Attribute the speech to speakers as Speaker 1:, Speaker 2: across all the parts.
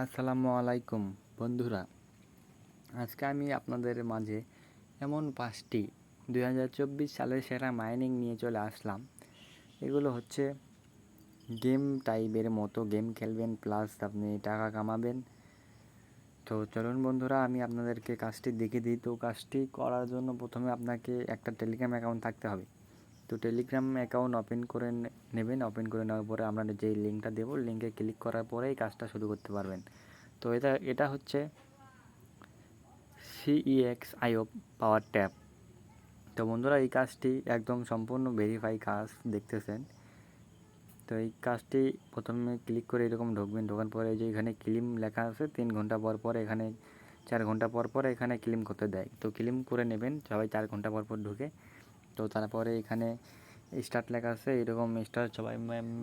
Speaker 1: আসসালামু আলাইকুম বন্ধুরা, আজকে আমি আপনাদের মাঝে এমন 5টি 2024 সালের সেরা মাইনিং নিয়ে চলে আসলাম। এগুলো হচ্ছে গেম টাইপের মতো, গেম খেলবেন প্লাস আপনি টাকা কামাবেন। তো চলুন বন্ধুরা, আমি আপনাদেরকে কাজটি দেখিয়ে দিই। তো কাজটি করার জন্য প্রথমে আপনাকে একটা টেলিগ্রাম অ্যাকাউন্ট থাকতে হবে। তো টেলিগ্রাম অ্যাকাউন্ট ওপেন করে নেবেন। ওপেন করে নেওয়ার পরে আমরা যেই লিঙ্কটা দেবো, লিঙ্কে ক্লিক করার পরেই কাজটা শুরু করতে পারবেন। তো এটা হচ্ছে CEX.io পাওয়ার ট্যাব। তো বন্ধুরা, এই কাজটি একদম সম্পূর্ণ ভেরিফাই কাজ দেখতেছেন। তো এই কাজটি প্রথমে ক্লিক করে এরকম ঢুকবেন। ঢোকার পরে যে এখানে ক্লেম লেখা আছে 3 ঘন্টা পর পর, এখানে 4 ঘন্টা পর পর এখানে ক্লেম করতে দেয়। তো ক্লেম করে নেবেন সবাই 4 ঘন্টা পর পর ঢুকে। তো তারপরে এখানে স্টার্ট লেখা আছে, এরকম স্টার্ট সবাই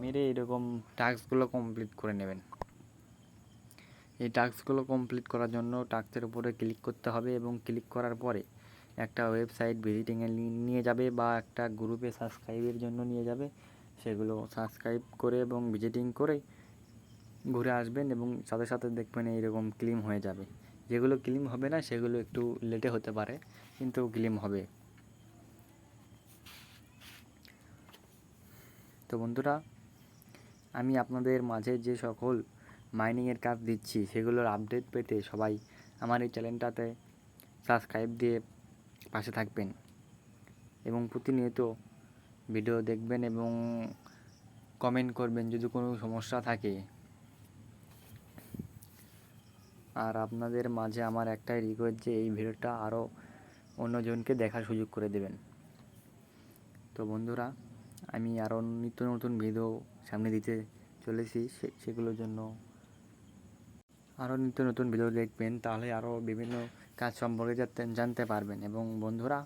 Speaker 1: মেরে এরকম টাস্কগুলো কমপ্লিট করে নেবেন। এই টাস্কগুলো কমপ্লিট করার জন্য টাস্কের উপরে ক্লিক করতে হবে এবং ক্লিক করার পরে একটা ওয়েবসাইট ভিজিটিংয়ে নিয়ে যাবে বা একটা গ্রুপে সাবস্ক্রাইবের জন্য নিয়ে যাবে। সেগুলো সাবস্ক্রাইব করে এবং ভিজিটিং করে ঘুরে আসবেন এবং সাথে সাথে দেখবেন এইরকম ক্লেম হয়ে যাবে। যেগুলো ক্লেম হবে না সেগুলো একটু লেটে হতে পারে, কিন্তু ক্লেম হবে। তো বন্ধুরা, আমি আপনাদের মাঝে যে সকল মাইনিংয়ের কাজ দিচ্ছি সেগুলোর আপডেট পেতে সবাই আমার এই চ্যানেলটাতে সাবস্ক্রাইব দিয়ে পাশে থাকবেন এবং প্রতিনিয়ত ভিডিও দেখবেন এবং কমেন্ট করবেন যদি কোনো সমস্যা থাকে। আর আপনাদের মাঝে আমার একটাই রিকোয়েস্ট যে এই ভিডিওটা আরও অন্যজনকে দেখার সুযোগ করে দেবেন। তো বন্ধুরা, আমি আরও নিত্য নতুন ভিডিও সামনে দিতে চলেছি, সেগুলোর জন্য আরও নিত্য নতুন ভিডিও দেখবেন, তাহলে আরও বিভিন্ন কাজ সম্পর্কে জানতে পারবেন। এবং বন্ধুরা,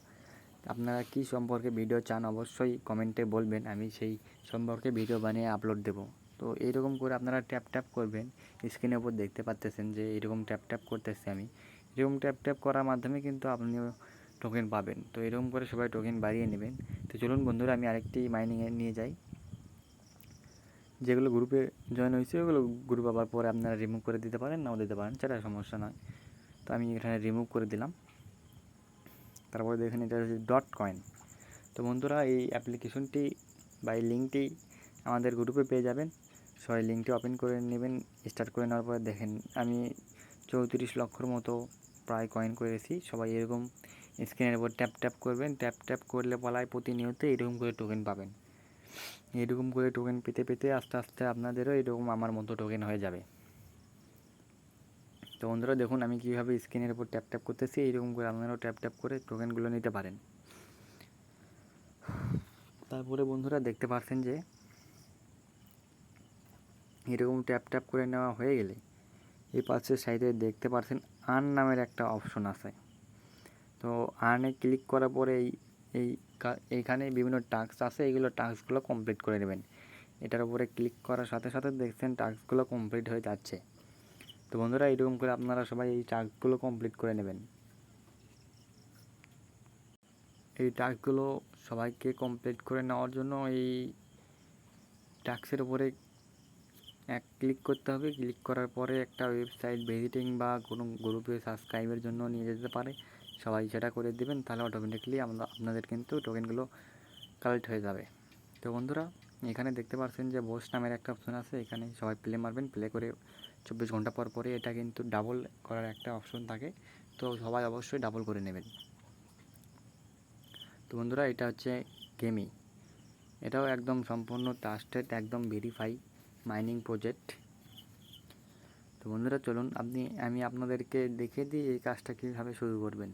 Speaker 1: আপনারা কী সম্পর্কে ভিডিও চান অবশ্যই কমেন্টে বলবেন, আমি সেই সম্পর্কে ভিডিও বানিয়ে আপলোড দেবো। তো এইরকম করে আপনারা ট্যাপ ট্যাপ করবেন। স্ক্রিনের উপর দেখতে পাচ্তেছেন যে এরকম ট্যাপ ট্যাপ করতেছি আমি। এরকম ট্যাপ ট্যাপ করার মাধ্যমে কিন্তু আপনিও টোকেন পাবেন। তো এরকম করে সবাই টোকেন বাড়িয়ে নেবেন। তো চলুন বন্ধুরা, আমি আরেকটি মাইনিংয়ে নিয়ে যাই। যেগুলো গ্রুপে জয়েন হয়েছে ওগুলো গ্রুপ আবার পরে আপনারা রিমুভ করে দিতে পারেন, নাও দিতে পারেন, সেটা সমস্যা নয়। তো আমি এখানে রিমুভ করে দিলাম। তারপরে দেখেন এটা হচ্ছে .coin। তো বন্ধুরা, এই অ্যাপ্লিকেশনটি বা এই লিঙ্কটি আমাদের গ্রুপে পেয়ে যাবেন। সবাই লিঙ্কটি ওপেন করে নেবেন। স্টার্ট করে নেওয়ার পরে দেখেন আমি 34 লক্ষর মতো প্রায় কয়েন করেছি। সবাই এরকম স্ক্রিনের উপর ট্যাপ ট্যাপ করবেন। ট্যাপ ট্যাপ করলে বলায় প্রতিনিয়ত এরকম করে টোকেন পাবেন। এরকম করে টোকেন পেতে পেতে আস্তে আস্তে আপনাদেরও এরকম আমার মতো টোকেন হয়ে যাবে। তো বন্ধুরা দেখুন আমি কীভাবে স্ক্রিনের উপর ট্যাপ ট্যাপ করতেছি, এইরকম করে আপনারাও ট্যাপ ট্যাপ করে টোকেনগুলো নিতে পারেন। তারপরে বন্ধুরা দেখতে পাচ্ছেন যে এরকম ট্যাপ ট্যাপ করে নেওয়া হয়ে গেলে এই পাশের সাইডে দেখতে পাচ্ছেন আর্ন নামের একটা অপশন আছে। তো আর্নে ক্লিক করার পরে এইখানে বিভিন্ন টাস্ক আছে, এইগুলো টাস্কগুলো কমপ্লিট করে নেবেন। এটার উপরে ক্লিক করার সাথে সাথে দেখছেন টাস্কগুলো কমপ্লিট হয়ে যাচ্ছে। তো বন্ধুরা, এরকম করে আপনারা সবাই এই টাস্কগুলো কমপ্লিট করে নেবেন। এই টাস্কগুলো সবাইকে কমপ্লিট করে নেওয়ার জন্য এই টাস্কের উপরে ক্লিক করতে হবে। ক্লিক করার পরে একটা ওয়েবসাইট ভিজিটিং বা কোনো গ্রুপে সাবস্ক্রাইবের জন্য নিয়ে যেতে পারে। সবাই সেটা করে দেবেন, তাহলে অটোমেটিকলি আপনাদের কিন্তু টোকেনগুলো কালেক্ট হয়ে যাবে। তো বন্ধুরা, এখানে দেখতে পাচ্ছেন যে বস নামের একটা অপশন আছে। এখানে সবাই প্লে মারবেন। প্লে করে 24 ঘন্টা পর পরে এটা কিন্তু ডাবল করার একটা অপশন থাকে। তো সবাই অবশ্যই ডাবল করে নেবেন। তো বন্ধুরা, এটা হচ্ছে গেমি। এটাও একদম সম্পূর্ণ ট্রাস্টেড, একদম ভেরিফাই মাইনিং প্রজেক্ট। তো বন্ধুরা চলুন আমি আপনাদেরকে দেখিয়ে দিই এই কাজটা কীভাবে শুরু করবেন।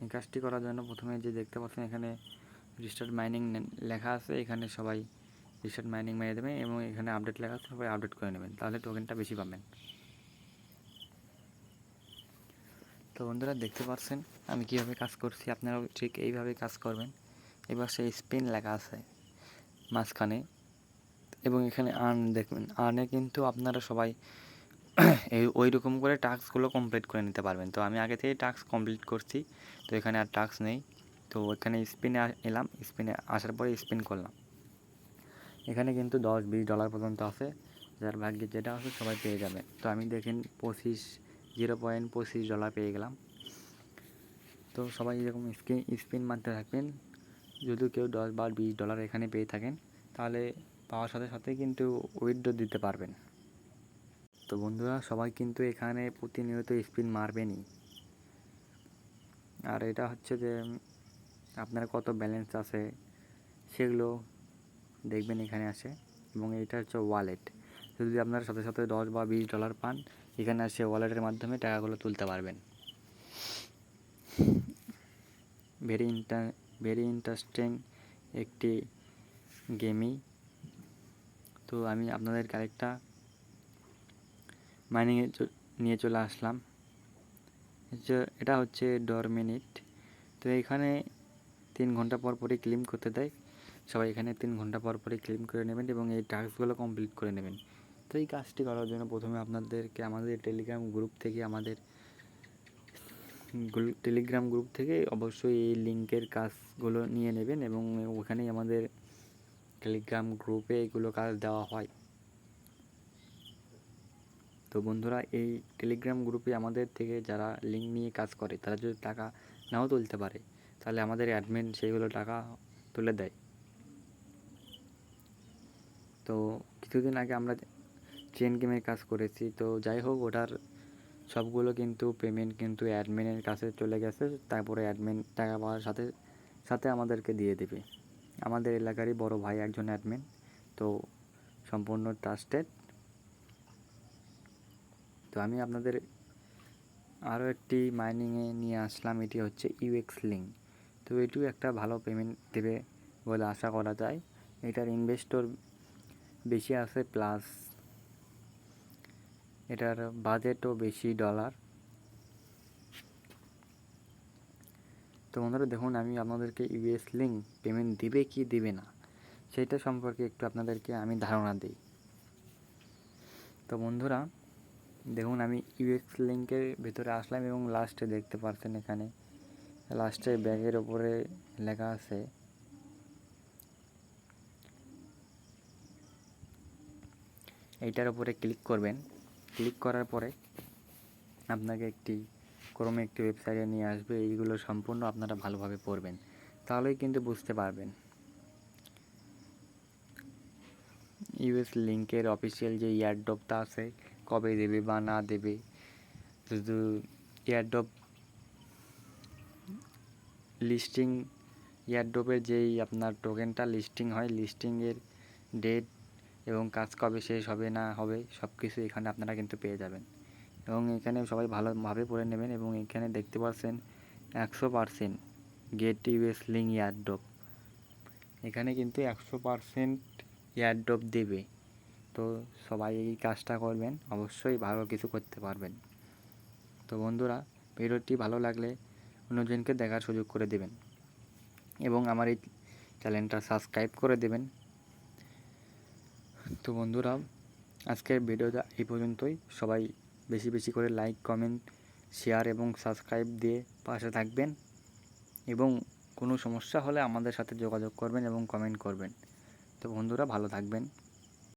Speaker 1: এই কাজটি করার জন্য প্রথমে যে দেখতে পাচ্ছেন এখানে রিস্টার্ট মাইনিং লেখা আছে, এখানে সবাই রিস্টার্ট মাইনিং মেরে দেবেন এবং এখানে আপডেট লেখা আছে, সবাই আপডেট করে নেবেন, তাহলে টোকেনটা বেশি পাবেন। তো বন্ধুরা দেখতে পাচ্ছেন আমি কীভাবে কাজ করছি, আপনারাও ঠিক এইভাবে কাজ করবেন। এবার সেই স্পিন লেখা আছে মাঝখানে এবং এখানে আর্ন দেখবেন। আর্নে কিন্তু আপনারা সবাই ওই রকম করে টাস্কগুলো কমপ্লিট করে নিতে পারবেন। তো আমি আগে থেকেই টাস্ক কমপ্লিট করছি, তো এখানে আর টাস্ক নেই। তো এখানে স্পিনে এলাম, স্পিনে আসার পরে স্পিন করলাম। এখানে কিন্তু $10-20 পর্যন্ত আছে। যার ভাগ্যে যেটা আছে সবাই পেয়ে যাবে। তো আমি দেখেন $0.25 পেয়ে গেলাম। তো সবাই এরকম স্পিন মারতে থাকবেন। যদি কেউ $10 বা $20 এখানে পেয়ে থাকেন, তাহলে পাওয়ার সাথে সাথে কিন্তু উইথড্র দিতে পারবেন। তো বন্ধুরা, সবাই কিন্তু এখানে প্রতিনিয়ত স্পিন মারবেনই। আর এটা হচ্ছে যে আপনার কত ব্যালেন্স আছে সেগুলো দেখবেন এখানে আসে, এবং এটা হচ্ছে ওয়ালেট। যদি আপনার সাথে সাথে $10 বা $20 পান, এখানে আসে ওয়ালেটের মাধ্যমে টাকাগুলো তুলতে পারবেন। ভেরি ইন্টারেস্টিং একটি গেমই। তো আমি আপনাদেরকে আরেকটা মাইনিংয়ে নিয়ে চলে আসলাম। এটা হচ্ছে ডরমিনিট। তো এখানে 3 ঘন্টা পর পরই ক্লেম করতে দেয়। সবাই এখানে 3 ঘন্টা পর পরই ক্লেম করে নেবেন এবং এই টাস্কগুলো কমপ্লিট করে নেবেন। তো এই কাজটি করার জন্য প্রথমে আপনাদেরকে আমাদের টেলিগ্রাম গ্রুপ থেকে অবশ্যই এই লিঙ্কের কাজগুলো নিয়ে নেবেন, এবং ওখানেই আমাদের টেলিগ্রাম গ্রুপে এগুলো কাজ দেওয়া হয়। তো বন্ধুরা, এই টেলিগ্রাম গ্রুপে আমাদের থেকে যারা লিঙ্ক নিয়ে কাজ করে, তারা যদি টাকা নাও তুলতে পারে, তাহলে আমাদের অ্যাডমিন সেইগুলো টাকা তুলে দেয়। তো কিছুদিন আগে আমরা চেন গেমের কাজ করেছি। তো যাই হোক, ওটার সবগুলো কিন্তু পেমেন্ট কিন্তু অ্যাডমিনের কাছে চলে গেছে। তারপরে অ্যাডমিন টাকা পাওয়ার সাথে সাথে আমাদেরকে দিয়ে দেবে। আমাদের এলাকারই বড় ভাই একজন অ্যাডমিন, তো সম্পূর্ণ ট্রাস্টেড। তো আমি আপনাদের আরও একটি মাইনিংয়ে নিয়ে আসলাম। এটি হচ্ছে ইউএক্স লিঙ্ক। তো এটিও একটা ভালো পেমেন্ট দেবে বলে আশা করা যায়। এটার ইনভেস্টর বেশি আছে, প্লাস এটার বাজেটও বেশি $। তো বন্ধুরা দেখুন, আমি আপনাদেরকে ইউএস লিঙ্ক পেমেন্ট দিবে কি দিবে না সেটা সম্পর্কে একটু আপনাদেরকে আমি ধারণা দিই। তো বন্ধুরা দেখুন, আমি ইউএক্স লিঙ্কের ভিতরে আসলাম এবং লাস্টে দেখতে পাচ্ছেন এখানে লাস্টে ব্যাগের ওপরে লেখা আছে এইটার উপরে ক্লিক করবেন। ক্লিক করার পরে আপনাকে ক্রমে একটি ওয়েবসাইটে নিয়ে আসবে। এইগুলো সম্পূর্ণ আপনারা ভালোভাবে পড়বেন, তাহলেই কিন্তু বুঝতে পারবেন ইউএস লিঙ্কের অফিসিয়াল যে এয়ারড্রপটা আছে কবে দেবে বা না দেবে। শুধু এয়ারড্রপ লিস্টিং, এয়ারড্রপের যেই আপনার টোকেনটা লিস্টিং হয়, লিস্টিংয়ের ডেট এবং কাজ কবে শেষ হবে না হবে সব কিছু এখানে আপনারা কিন্তু পেয়ে যাবেন। এবং এখানে সবাই ভালোভাবে পড়ে নেবেন। এবং এখানে দেখতে পাচ্ছেন 100% গেট ইউএস লিঙ্ক এয়ারড্রপ। এখানে কিন্তু 100% এয়ারড্রপ দেবে। তো সবাই এই কাজটা করবেন, অবশ্যই ভালো কিছু করতে পারবেন। তো বন্ধুরা, ভিডিওটি ভালো লাগলে অন্যজনকে দেখার সুযোগ করে দেবেন এবং আমার এই চ্যানেলটা সাবস্ক্রাইব করে দেবেন। তো বন্ধুরা, আজকের ভিডিওটা এই পর্যন্তই। সবাই বেশি বেশি করে লাইক, কমেন্ট, শেয়ার এবং সাবস্ক্রাইব দিয়ে পাশে থাকবেন, এবং কোনো সমস্যা হলে আমাদের সাথে যোগাযোগ করবেন এবং কমেন্ট করবেন। তো বন্ধুরা, ভালো থাকবেন।